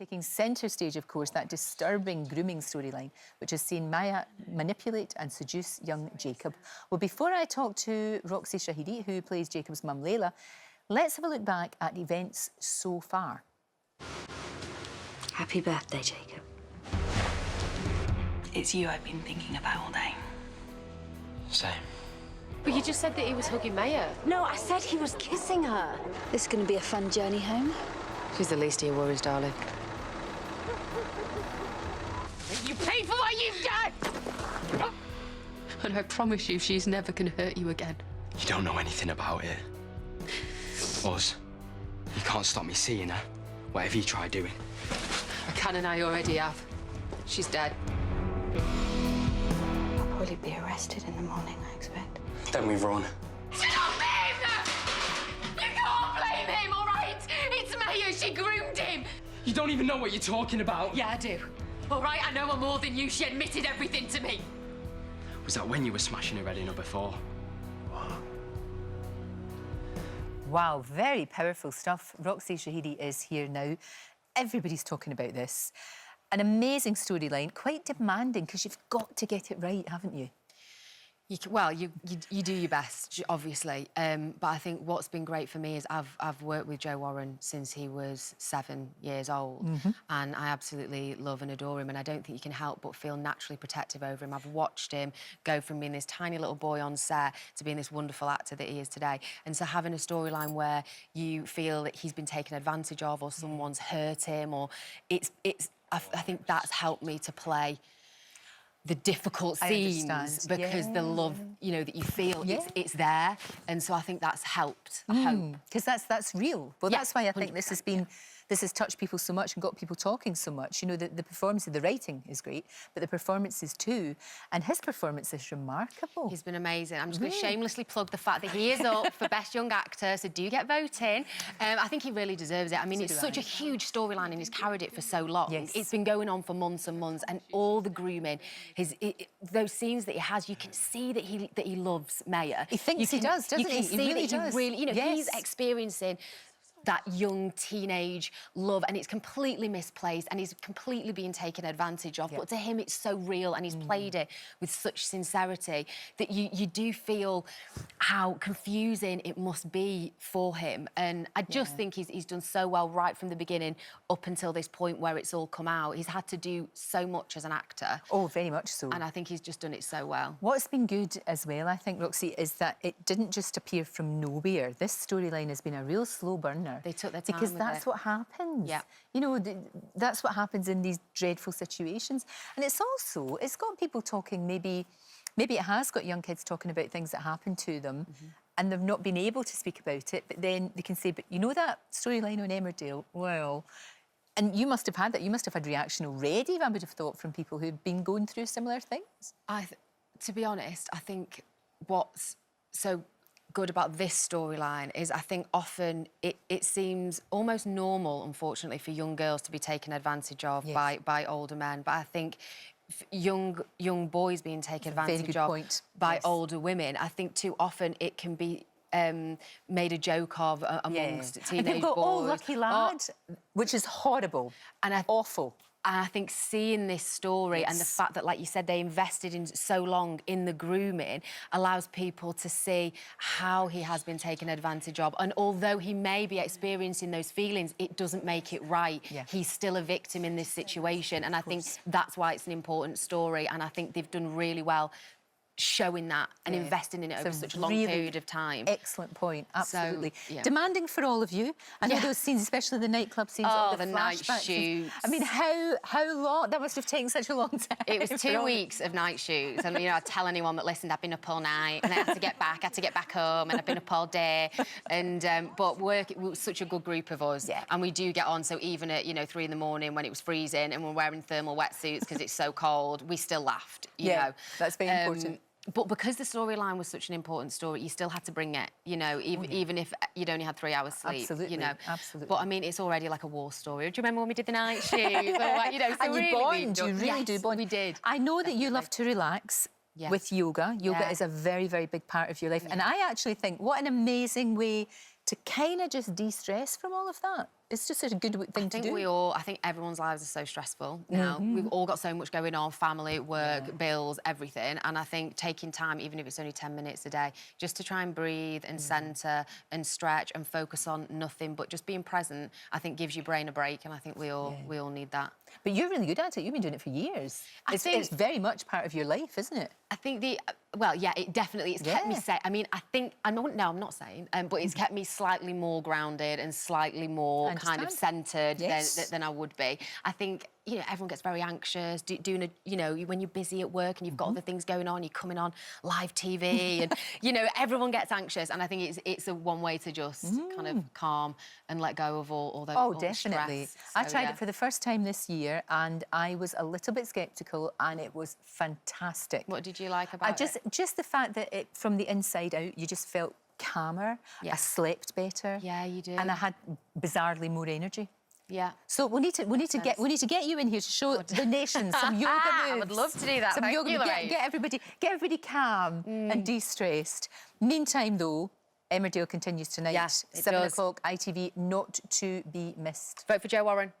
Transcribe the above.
Taking centre stage, of course, that disturbing grooming storyline, which has seen Maya manipulate and seduce young Jacob. Well, before I talk to Roxy Shahidi, who plays Jacob's mum, Leyla, let's have a look back at events so far. Happy birthday, Jacob. It's you I've been thinking about all day. Same. But you just said that he was hugging Maya. No, I said he was kissing her. This is going to be a fun journey home. She's the least of your worries, darling. You pay for what you've done! And I promise you, she's never going to hurt you again. You don't know anything about it. Us. You can't stop me seeing her, whatever you try doing. I can and I already have. She's dead. I'll probably be arrested in the morning, I expect. Then we run. Stop him! You can't blame him, all right? It's Maya, she groomed him. You don't even know what you're talking about. Yeah, I do. All right, I know her more than you. She admitted everything to me. Was that when you were smashing her head in her before? Wow, very powerful stuff. Roxy Shahidi is here now. Everybody's talking about this. An amazing storyline, quite demanding, because you've got to get it right, haven't you? You do your best, obviously. But I think what's been great for me is I've worked with Joe Warren since he was 7 years old, and I absolutely love and adore him. And I don't think you can help but feel naturally protective over him. I've watched him go from being this tiny little boy on set to being this wonderful actor that he is today. And so having a storyline where you feel that he's been taken advantage of, or someone's hurt him, or I think that's helped me to play the difficult scenes because the love, you know, that you feel, it's there. And so I think that's helped, I hope. Because that's real. Well, that's why I think this has touched people so much and got people talking so much. You know, the performance, the writing is great, but the performances too. And his performance is remarkable. He's been amazing. I'm just going to shamelessly plug the fact that he is up for Best Young Actor, so do get voting. I think he really deserves it. I mean, it's such a huge storyline and he's carried it for so long. Yes. It's been going on for months and months, and all the grooming, those scenes that he has, you can see that he loves Maya. He thinks he does, doesn't he? You can see that he really, you know, he's experiencing that young teenage love, and it's completely misplaced and he's completely being taken advantage of. But to him, it's so real, and he's played it with such sincerity that you do feel how confusing it must be for him. And I just think he's done so well right from the beginning up until this point where it's all come out. He's had to do so much as an actor. Oh, very much so. And I think he's just done it so well. What's been good as well, I think, Roxy, is that it didn't just appear from nowhere. This storyline has been a real slow burner. They took their time because that's what happens. Yeah. You know, that's what happens in these dreadful situations. And it's got people talking, maybe it has got young kids talking about things that happen to them and they've not been able to speak about it, but then they can say, but you know that storyline on Emmerdale? Well, and you must have had that. You must have had reaction already, I would have thought, from people who've been going through similar things. To be honest, I think what's so good about this storyline is I think often it seems almost normal, unfortunately, for young girls to be taken advantage of by older men. But I think young boys being taken advantage of by older women, I think too often it can be made a joke of amongst teenage boys. Oh, lucky lad, which is horrible and awful. And I think seeing this story and the fact that, like you said, they invested in so long in the grooming allows people to see how he has been taken advantage of. And although he may be experiencing those feelings, it doesn't make it right. He's still a victim in this situation. And I think that's why it's an important story. And I think they've done really well showing that and investing in it over such a long period of time. Excellent point, absolutely. So, demanding for all of you. I know those scenes, especially the nightclub scenes. Oh, the night shoots. I mean, how long? That must have taken such a long time. It was 2 weeks of night shoots, and you know, I'd tell anyone that listened, I've been up all night, and I had to get back home, and I've been up all day. And but it was such a good group of us, and we do get on. So even at 3 in the morning when it was freezing and we're wearing thermal wetsuits because it's so cold, we still laughed. You know, that's very important. But because the storyline was such an important story, you still had to bring it, you know, even if you'd only had 3 hours sleep. Absolutely, you know. absolutely. But I mean, it's already like a war story. Do you remember when we did the night shoot? You know, so and you really bond, you really do bond. We did. I know that you love to relax with yoga. Yoga is a very, very big part of your life. And I actually think, what an amazing way to kind of just de-stress from all of that? It's just such a good thing to do. I think everyone's lives are so stressful now. We've all got so much going on, family, work, bills, everything. And I think taking time, even if it's only 10 minutes a day, just to try and breathe and centre and stretch and focus on nothing but just being present, I think gives your brain a break. And I think we all need that. But you're really good at it. You've been doing it for years. It's very much part of your life, isn't it? I think it definitely, it's kept me safe. I mean, I'm not saying, but it's kept me slightly more grounded and slightly more kind of centred than I would be. I think, you know, everyone gets very anxious when you're busy at work and you've got other things going on, you're coming on live TV and, you know, everyone gets anxious. And I think it's a one way to just kind of calm and let go of all the Oh, definitely. stress. I tried it for the first time this year and I was a little bit sceptical and it was fantastic. What did you like about it? Just the fact that from the inside out, you just felt calmer. I slept better. Yeah, you do. And I had bizarrely more energy. Yeah. So we need to get you in here to show the nation some yoga moves. I would love to do that. Some yoga. Get everybody calm and de-stressed. Meantime, though, Emmerdale continues tonight. Yes, it 7 does. o'clock, ITV, not to be missed. Vote for Joe Warren.